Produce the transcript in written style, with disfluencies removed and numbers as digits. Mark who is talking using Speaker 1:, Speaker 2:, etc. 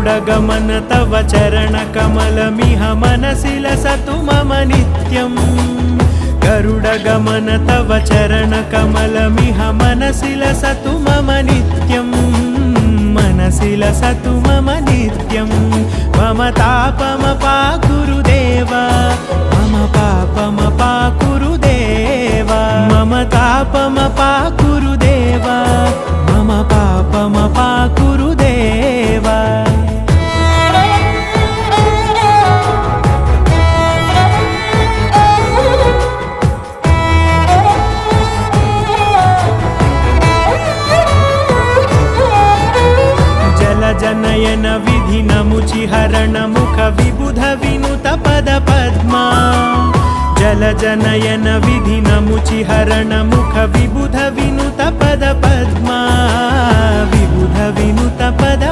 Speaker 1: गरुडगमन तव चरणकमलमिह मनसि लसतु मम नित्यम् गरुडगमन तव चरणकमलमिह मनसि लसतु मम नित्यम् मनसि लसतु मम नित्यम् मम तापमपाकुरुदेव मम पापमपाकुरुदेव मम तापमपाकुरुदेव मम पापमपाकुरुदेव जनयन विधि नमुचिहरण मुख विबुध विनुत पद पद्मा जल जनयन विधि नमुचिहरण मुख विबुध विनुत पद पद्मा विबुध विनुत पद